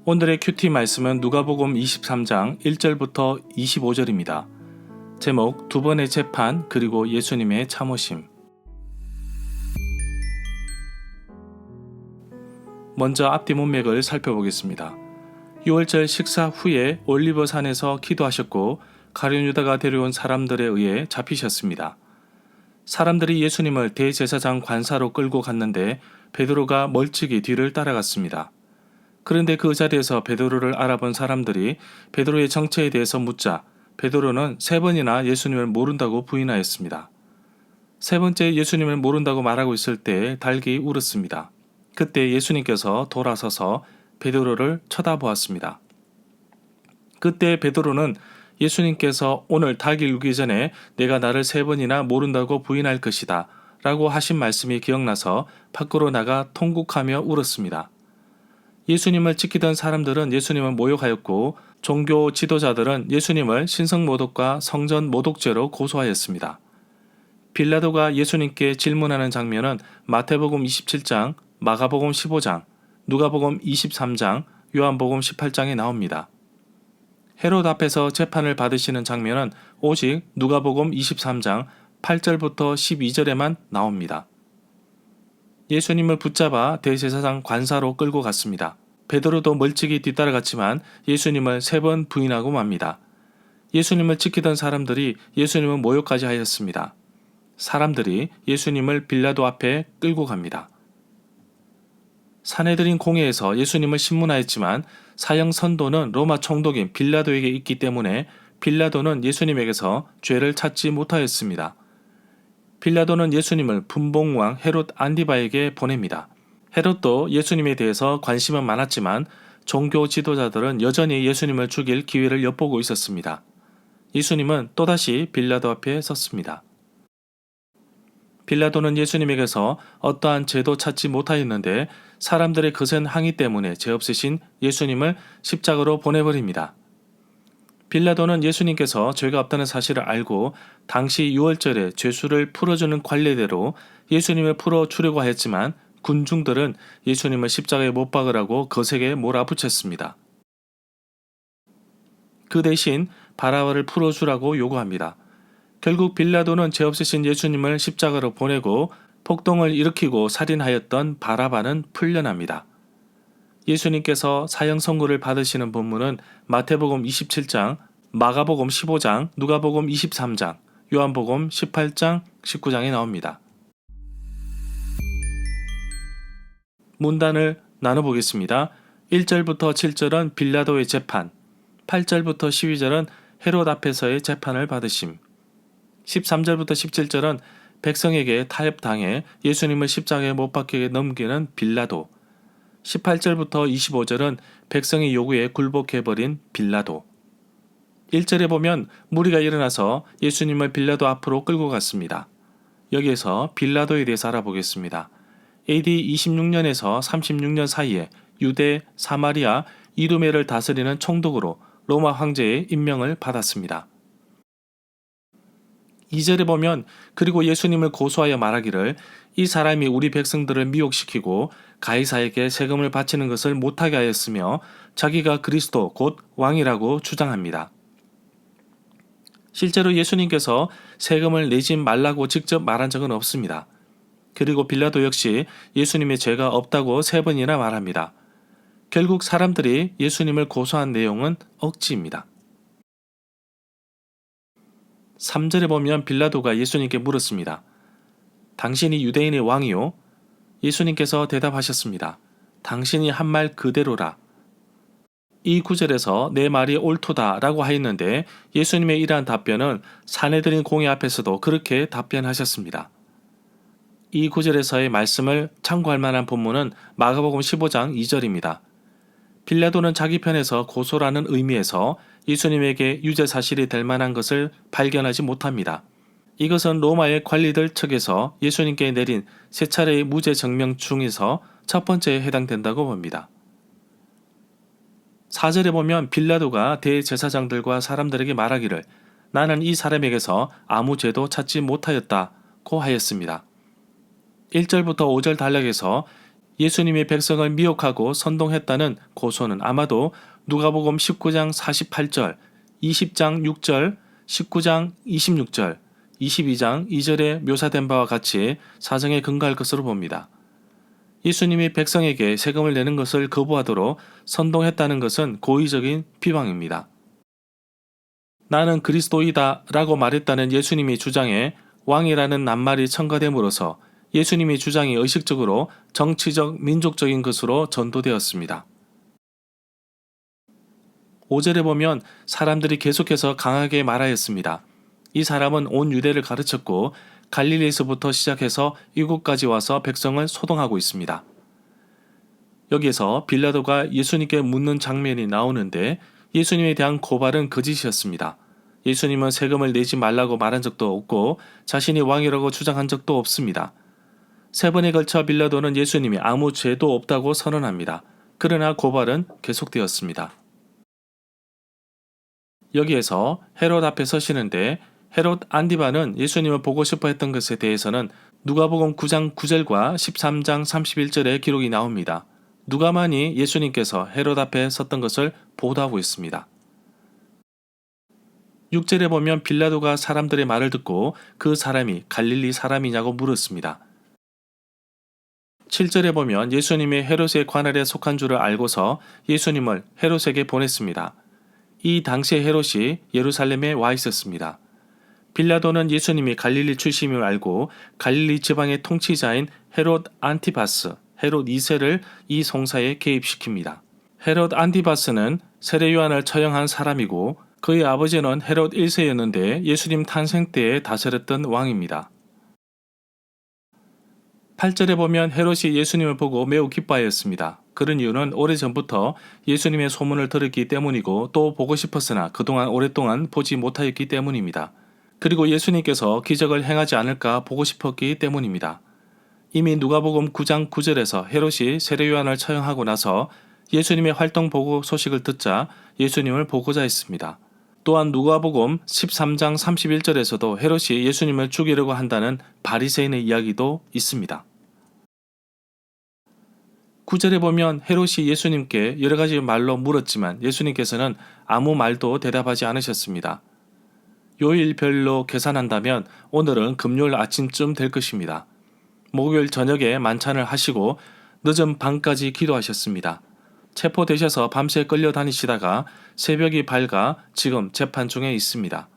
오늘의 큐티 말씀은 누가복음 23장 1절부터 25절입니다. 제목 두 번의 재판 그리고 예수님의 참으심. 먼저 앞뒤 문맥을 살펴보겠습니다. 6월절 식사 후에 올리브산에서 기도하셨고 가룟 유다가 데려온 사람들에 의해 잡히셨습니다. 사람들이 예수님을 대제사장 관사로 끌고 갔는데 베드로가 멀찍이 뒤를 따라갔습니다. 그런데 그 자리에서 베드로를 알아본 사람들이 베드로의 정체에 대해서 묻자 베드로는 3번이나 예수님을 모른다고 부인하였습니다. 세 번째 예수님을 모른다고 말하고 있을 때 닭이 울었습니다. 그때 예수님께서 돌아서서 베드로를 쳐다보았습니다. 그때 베드로는 예수님께서 오늘 닭이 울기 전에 내가 나를 3번이나 모른다고 부인할 것이다 라고 하신 말씀이 기억나서 밖으로 나가 통곡하며 울었습니다. 예수님을 지키던 사람들은 예수님을 모욕하였고 종교 지도자들은 예수님을 신성모독과 성전모독죄로 고소하였습니다. 빌라도가 예수님께 질문하는 장면은 마태복음 27장, 마가복음 15장, 누가복음 23장, 요한복음 18장에 나옵니다. 헤롯 앞에서 재판을 받으시는 장면은 오직 누가복음 23장 8절부터 12절에만 나옵니다. 예수님을 붙잡아 대제사장 관사로 끌고 갔습니다. 베드로도 멀찍이 뒤따라갔지만 예수님을 3번 부인하고 맙니다. 예수님을 지키던 사람들이 예수님을 모욕까지 하였습니다. 사람들이 예수님을 빌라도 앞에 끌고 갑니다. 산헤드린 공회에서 예수님을 신문하였지만 사형 선고는 로마 총독인 빌라도에게 있기 때문에 빌라도는 예수님에게서 죄를 찾지 못하였습니다. 빌라도는 예수님을 분봉왕 헤롯 안디바에게 보냅니다. 헤롯도 예수님에 대해서 관심은 많았지만 종교 지도자들은 여전히 예수님을 죽일 기회를 엿보고 있었습니다. 예수님은 또다시 빌라도 앞에 섰습니다. 빌라도는 예수님에게서 어떠한 죄도 찾지 못하였는데 사람들의 거센 항의 때문에 죄 없으신 예수님을 십자가로 보내버립니다. 빌라도는 예수님께서 죄가 없다는 사실을 알고 당시 6월절에 죄수를 풀어주는 관례대로 예수님을 풀어주려고 하였지만 군중들은 예수님을 십자가에 못 박으라고 거세게 몰아붙였습니다. 그 대신 바라바를 풀어주라고 요구합니다. 결국 빌라도는 죄 없으신 예수님을 십자가로 보내고 폭동을 일으키고 살인하였던 바라바는 풀려납니다. 예수님께서 사형 선고를 받으시는 본문은 마태복음 27장, 마가복음 15장, 누가복음 23장, 요한복음 18장, 19장에 나옵니다. 문단을 나눠보겠습니다. 1절부터 7절은 빌라도의 재판, 8절부터 12절은 헤롯 앞에서의 재판을 받으심, 13절부터 17절은 백성에게 타협당해 예수님을 십자가에 못 박히게 넘기는 빌라도, 18절부터 25절은 백성의 요구에 굴복해버린 빌라도. 1절에 보면 무리가 일어나서 예수님을 빌라도 앞으로 끌고 갔습니다. 여기에서 빌라도에 대해서 알아보겠습니다. AD 26년에서 36년 사이에 유대, 사마리아, 이두메를 다스리는 총독으로 로마 황제의 임명을 받았습니다. 2절에 보면 그리고 예수님을 고소하여 말하기를 이 사람이 우리 백성들을 미혹시키고 가이사에게 세금을 바치는 것을 못하게 하였으며 자기가 그리스도 곧 왕이라고 주장합니다. 실제로 예수님께서 세금을 내지 말라고 직접 말한 적은 없습니다. 그리고 빌라도 역시 예수님의 죄가 없다고 3번이나 말합니다. 결국 사람들이 예수님을 고소한 내용은 억지입니다. 3절에 보면 빌라도가 예수님께 물었습니다. 당신이 유대인의 왕이요? 예수님께서 대답하셨습니다. 당신이 한 말 그대로라. 이 구절에서 내 말이 옳도다 라고 하였는데 예수님의 이러한 답변은 산헤드린 공회 앞에서도 그렇게 답변하셨습니다. 이 구절에서의 말씀을 참고할 만한 본문은 마가복음 15장 2절입니다. 빌라도는 자기 편에서 고소라는 의미에서 예수님에게 유죄 사실이 될 만한 것을 발견하지 못합니다. 이것은 로마의 관리들 측에서 예수님께 내린 3차례의 무죄 증명 중에서 첫 번째에 해당된다고 봅니다. 4절에 보면 빌라도가 대제사장들과 사람들에게 말하기를 나는 이 사람에게서 아무 죄도 찾지 못하였다고 하였습니다. 1절부터 5절 단락에서 예수님이 백성을 미혹하고 선동했다는 고소는 아마도 누가복음 19장 48절, 20장 6절, 19장 26절, 22장 2절에 묘사된 바와 같이 사정에 근거할 것으로 봅니다. 예수님이 백성에게 세금을 내는 것을 거부하도록 선동했다는 것은 고의적인 비방입니다. 나는 그리스도이다 라고 말했다는 예수님이 주장에 왕이라는 낱말이 첨가됨으로써 예수님의 주장이 의식적으로 정치적, 민족적인 것으로 전도되었습니다. 5절에 보면 사람들이 계속해서 강하게 말하였습니다. 이 사람은 온 유대를 가르쳤고 갈릴리에서부터 시작해서 이곳까지 와서 백성을 소동하고 있습니다. 여기에서 빌라도가 예수님께 묻는 장면이 나오는데 예수님에 대한 고발은 거짓이었습니다. 예수님은 세금을 내지 말라고 말한 적도 없고 자신이 왕이라고 주장한 적도 없습니다. 3번에 걸쳐 빌라도는 예수님이 아무 죄도 없다고 선언합니다. 그러나 고발은 계속되었습니다. 여기에서 헤롯 앞에 서시는데 헤롯 안디바는 예수님을 보고 싶어 했던 것에 대해서는 누가복음 9장 9절과 13장 31절에 기록이 나옵니다. 누가만이 예수님께서 헤롯 앞에 섰던 것을 보도하고 있습니다. 6절에 보면 빌라도가 사람들의 말을 듣고 그 사람이 갈릴리 사람이냐고 물었습니다. 7절에 보면 예수님이 헤롯의 관할에 속한 줄을 알고서 예수님을 헤롯에게 보냈습니다. 이 당시에 헤롯이 예루살렘에 와 있었습니다. 빌라도는 예수님이 갈릴리 출신임을 알고 갈릴리 지방의 통치자인 헤롯 안티바스, 헤롯 2세를 이 송사에 개입시킵니다. 헤롯 안티바스는 세례 요한을 처형한 사람이고 그의 아버지는 헤롯 1세였는데 예수님 탄생 때에 다스렸던 왕입니다. 8절에 보면 헤롯이 예수님을 보고 매우 기뻐하였습니다. 그런 이유는 오래전부터 예수님의 소문을 들었기 때문이고 또 보고 싶었으나 그동안 오랫동안 보지 못하였기 때문입니다. 그리고 예수님께서 기적을 행하지 않을까 보고 싶었기 때문입니다. 이미 누가복음 9장 9절에서 헤롯이 세례 요한을 처형하고 나서 예수님의 활동 보고 소식을 듣자 예수님을 보고자 했습니다. 또한 누가복음 13장 31절에서도 헤롯이 예수님을 죽이려고 한다는 바리새인의 이야기도 있습니다. 9절에 보면 헤롯이 예수님께 여러 가지 말로 물었지만 예수님께서는 아무 말도 대답하지 않으셨습니다. 요일별로 계산한다면 오늘은 금요일 아침쯤 될 것입니다. 목요일 저녁에 만찬을 하시고 늦은 밤까지 기도하셨습니다. 체포되셔서 밤새 끌려다니시다가 새벽이 밝아 지금 재판 중에 있습니다.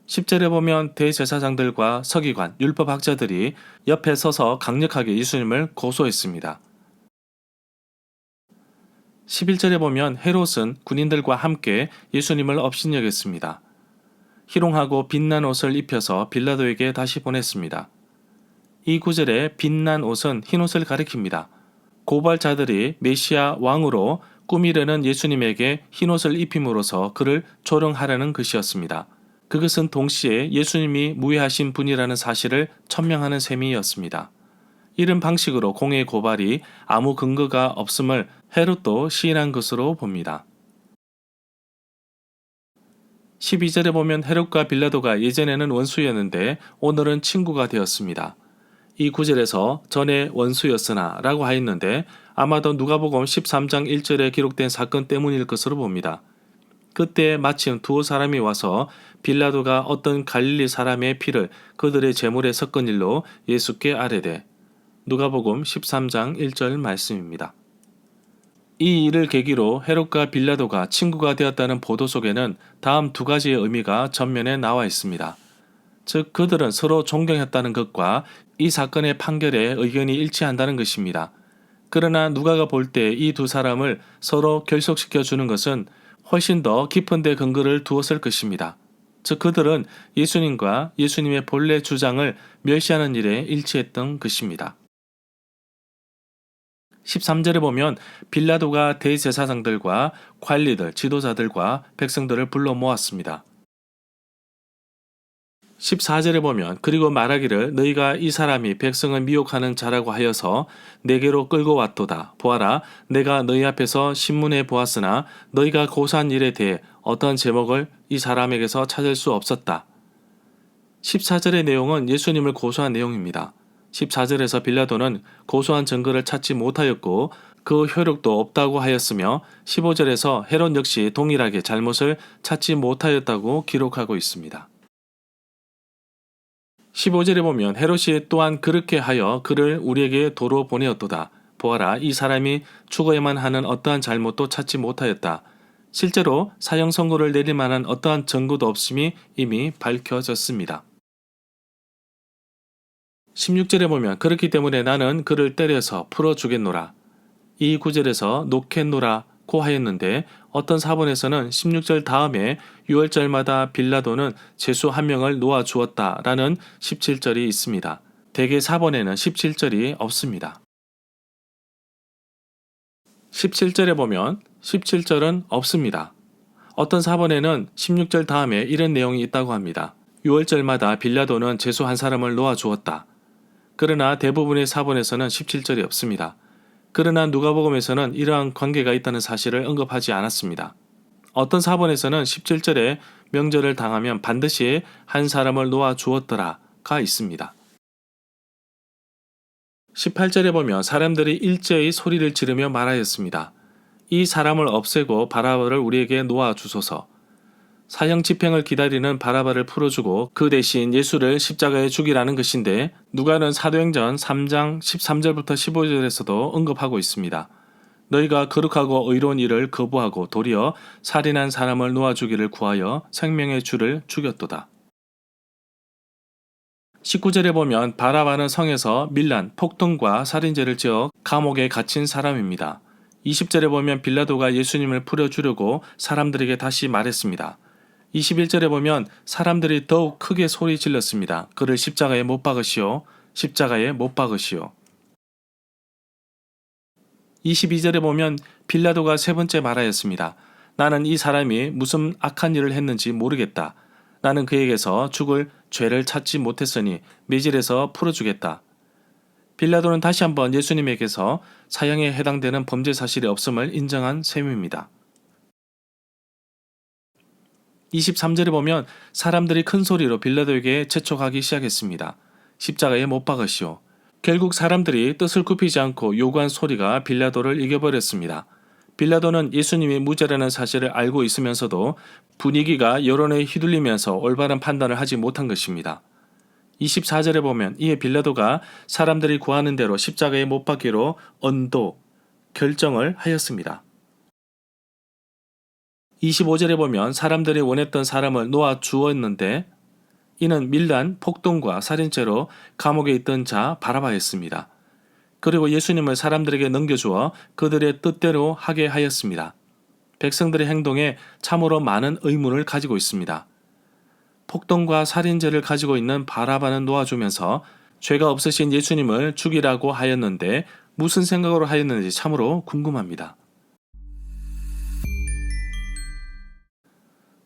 10절에 보면 대제사장들과 서기관, 율법학자들이 옆에 서서 강력하게 예수님을 고소했습니다. 11절에 보면 헤롯은 군인들과 함께 예수님을 업신여겼습니다. 희롱하고 빛난 옷을 입혀서 빌라도에게 다시 보냈습니다. 이 구절에 빛난 옷은 흰옷을 가리킵니다. 고발자들이 메시아 왕으로 꾸미려는 예수님에게 흰옷을 입힘으로써 그를 조롱하려는 것이었습니다. 그것은 동시에 예수님이 무해하신 분이라는 사실을 천명하는 셈이었습니다. 이런 방식으로 공의 고발이 아무 근거가 없음을 헤롯도 시인한 것으로 봅니다. 12절에 보면 헤롯과 빌라도가 예전에는 원수였는데 오늘은 친구가 되었습니다. 이 구절에서 전에 원수였으나 라고 하였는데 아마도 누가복음 13장 1절에 기록된 사건 때문일 것으로 봅니다. 그때 마침 두 사람이 와서 빌라도가 어떤 갈릴리 사람의 피를 그들의 제물에 섞은 일로 예수께 아뢰되 누가복음 13장 1절 말씀입니다. 이 일을 계기로 헤롯과 빌라도가 친구가 되었다는 보도 속에는 다음 두 가지의 의미가 전면에 나와 있습니다. 즉 그들은 서로 존경했다는 것과 이 사건의 판결에 의견이 일치한다는 것입니다. 그러나 누가가 볼 때 이 두 사람을 서로 결속시켜 주는 것은 훨씬 더 깊은 데 근거를 두었을 것입니다. 즉 그들은 예수님과 예수님의 본래 주장을 멸시하는 일에 일치했던 것입니다. 13절에 보면 빌라도가 대제사장들과 관리들, 지도자들과 백성들을 불러 모았습니다. 14절에 보면 그리고 말하기를 너희가 이 사람이 백성을 미혹하는 자라고 하여서 내게로 끌고 왔도다. 보아라, 내가 너희 앞에서 신문해 보았으나 너희가 고소한 일에 대해 어떤 제목을 이 사람에게서 찾을 수 없었다. 14절의 내용은 예수님을 고소한 내용입니다. 14절에서 빌라도는 고소한 증거를 찾지 못하였고 그 효력도 없다고 하였으며 15절에서 헤롯 역시 동일하게 잘못을 찾지 못하였다고 기록하고 있습니다. 15절에 보면 헤롯이 또한 그렇게 하여 그를 우리에게 도로 보내었도다. 보아라, 이 사람이 죽어야만 하는 어떠한 잘못도 찾지 못하였다. 실제로 사형 선고를 내릴 만한 어떠한 증거도 없음이 이미 밝혀졌습니다. 16절에 보면 그렇기 때문에 나는 그를 때려서 풀어주겠노라. 이 구절에서 놓겠노라고 하였는데 어떤 사본에서는 16절 다음에 6월절마다 빌라도는 죄수 한 명을 놓아 주었다라는 17절이 있습니다. 대개 사본에는 17절이 없습니다. 17절에 보면 17절은 없습니다. 어떤 사본에는 16절 다음에 이런 내용이 있다고 합니다. 6월절마다 빌라도는 죄수 한 사람을 놓아 주었다. 그러나 대부분의 사본에서는 17절이 없습니다. 그러나 누가복음에서는 이러한 관계가 있다는 사실을 언급하지 않았습니다. 어떤 사본에서는 17절에 명절을 당하면 반드시 한 사람을 놓아 주었더라가 있습니다. 18절에 보면 사람들이 일제히 소리를 지르며 말하였습니다. 이 사람을 없애고 바라바를 우리에게 놓아 주소서. 사형 집행을 기다리는 바라바를 풀어주고 그 대신 예수를 십자가에 죽이라는 것인데 누가는 사도행전 3장 13절부터 15절에서도 언급하고 있습니다. 너희가 거룩하고 의로운 일을 거부하고 도리어 살인한 사람을 놓아주기를 구하여 생명의 주를 죽였도다. 19절에 보면 바라바는 성에서 밀란, 폭동과 살인죄를 지어 감옥에 갇힌 사람입니다. 20절에 보면 빌라도가 예수님을 풀어주려고 사람들에게 다시 말했습니다. 21절에 보면 사람들이 더욱 크게 소리 질렀습니다. 그를 십자가에 못 박으시오. 십자가에 못 박으시오. 22절에 보면 빌라도가 세 번째 말하였습니다. 나는 이 사람이 무슨 악한 일을 했는지 모르겠다. 나는 그에게서 죽을 죄를 찾지 못했으니 매질에서 풀어주겠다. 빌라도는 다시 한번 예수님에게서 사형에 해당되는 범죄 사실이 없음을 인정한 셈입니다. 23절에 보면 사람들이 큰 소리로 빌라도에게 재촉하기 시작했습니다. 십자가에 못 박으시오. 결국 사람들이 뜻을 굽히지 않고 요구한 소리가 빌라도를 이겨버렸습니다. 빌라도는 예수님이 무죄라는 사실을 알고 있으면서도 분위기가 여론에 휘둘리면서 올바른 판단을 하지 못한 것입니다. 24절에 보면 이에 빌라도가 사람들이 구하는 대로 십자가에 못 박기로 결정을 하였습니다. 25절에 보면 사람들이 원했던 사람을 놓아 주었는데 이는 밀란, 폭동과 살인죄로 감옥에 있던 자 바라바였습니다. 그리고 예수님을 사람들에게 넘겨주어 그들의 뜻대로 하게 하였습니다. 백성들의 행동에 참으로 많은 의문을 가지고 있습니다. 폭동과 살인죄를 가지고 있는 바라바는 놓아주면서 죄가 없으신 예수님을 죽이라고 하였는데 무슨 생각으로 하였는지 참으로 궁금합니다.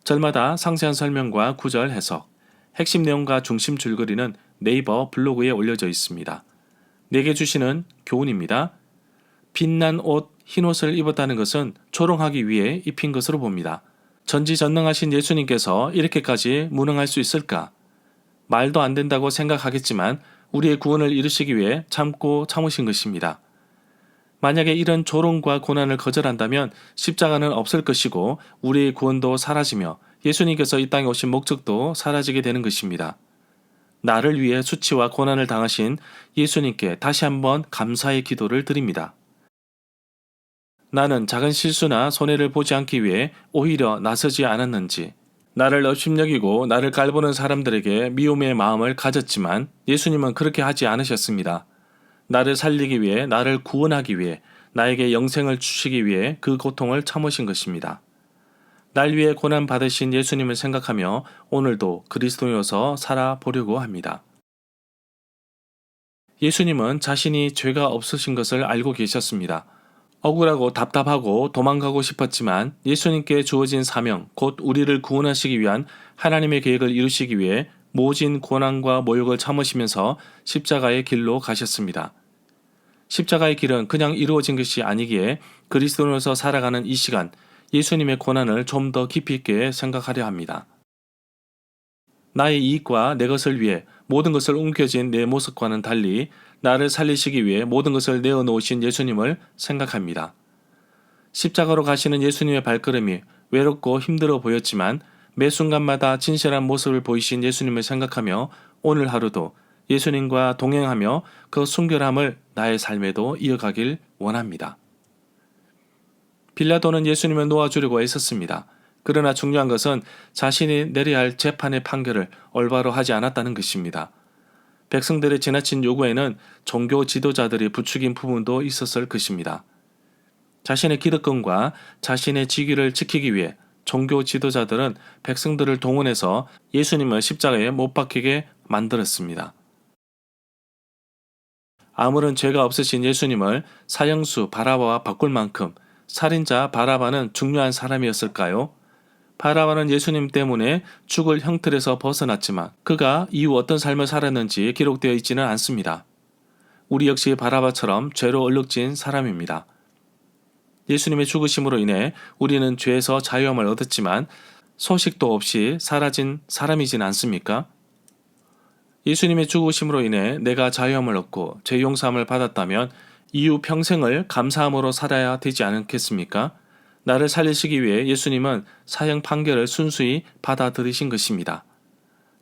절마다 상세한 설명과 구절 해석, 핵심 내용과 중심 줄거리는 네이버 블로그에 올려져 있습니다. 내게 주시는 교훈입니다. 빛난 옷, 흰 옷을 입었다는 것은 조롱하기 위해 입힌 것으로 봅니다. 전지전능하신 예수님께서 이렇게까지 무능할 수 있을까? 말도 안 된다고 생각하겠지만 우리의 구원을 이루시기 위해 참고 참으신 것입니다. 만약에 이런 조롱과 고난을 거절한다면 십자가는 없을 것이고 우리의 구원도 사라지며 예수님께서 이 땅에 오신 목적도 사라지게 되는 것입니다. 나를 위해 수치와 고난을 당하신 예수님께 다시 한번 감사의 기도를 드립니다. 나는 작은 실수나 손해를 보지 않기 위해 오히려 나서지 않았는지, 나를 업심여기고 나를 깔보는 사람들에게 미움의 마음을 가졌지만 예수님은 그렇게 하지 않으셨습니다. 나를 살리기 위해, 나를 구원하기 위해, 나에게 영생을 주시기 위해 그 고통을 참으신 것입니다. 날 위해 고난 받으신 예수님을 생각하며 오늘도 그리스도여서 살아보려고 합니다. 예수님은 자신이 죄가 없으신 것을 알고 계셨습니다. 억울하고 답답하고 도망가고 싶었지만 예수님께 주어진 사명, 곧 우리를 구원하시기 위한 하나님의 계획을 이루시기 위해 모진 고난과 모욕을 참으시면서 십자가의 길로 가셨습니다. 십자가의 길은 그냥 이루어진 것이 아니기에 그리스도로서 살아가는 이 시간, 예수님의 고난을 좀 더 깊이 있게 생각하려 합니다. 나의 이익과 내 것을 위해 모든 것을 움켜쥔 내 모습과는 달리 나를 살리시기 위해 모든 것을 내어놓으신 예수님을 생각합니다. 십자가로 가시는 예수님의 발걸음이 외롭고 힘들어 보였지만 매 순간마다 진실한 모습을 보이신 예수님을 생각하며 오늘 하루도 예수님과 동행하며 그 순결함을 나의 삶에도 이어가길 원합니다. 빌라도는 예수님을 놓아주려고 애썼습니다. 그러나 중요한 것은 자신이 내려야 할 재판의 판결을 올바로 하지 않았다는 것입니다. 백성들의 지나친 요구에는 종교 지도자들이 부추긴 부분도 있었을 것입니다. 자신의 기득권과 자신의 직위를 지키기 위해 종교 지도자들은 백성들을 동원해서 예수님을 십자가에 못 박히게 만들었습니다. 아무런 죄가 없으신 예수님을 사형수 바라바와 바꿀 만큼 살인자 바라바는 중요한 사람이었을까요? 바라바는 예수님 때문에 죽을 형틀에서 벗어났지만 그가 이후 어떤 삶을 살았는지 기록되어 있지는 않습니다. 우리 역시 바라바처럼 죄로 얼룩진 사람입니다. 예수님의 죽으심으로 인해 우리는 죄에서 자유함을 얻었지만 소식도 없이 사라진 사람이진 않습니까? 예수님의 죽으심으로 인해 내가 자유함을 얻고 죄 용서함을 받았다면 이후 평생을 감사함으로 살아야 되지 않겠습니까? 나를 살리시기 위해 예수님은 사형 판결을 순수히 받아들이신 것입니다.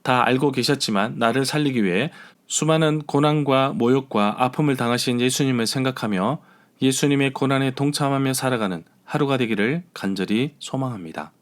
다 알고 계셨지만 나를 살리기 위해 수많은 고난과 모욕과 아픔을 당하신 예수님을 생각하며 예수님의 고난에 동참하며 살아가는 하루가 되기를 간절히 소망합니다.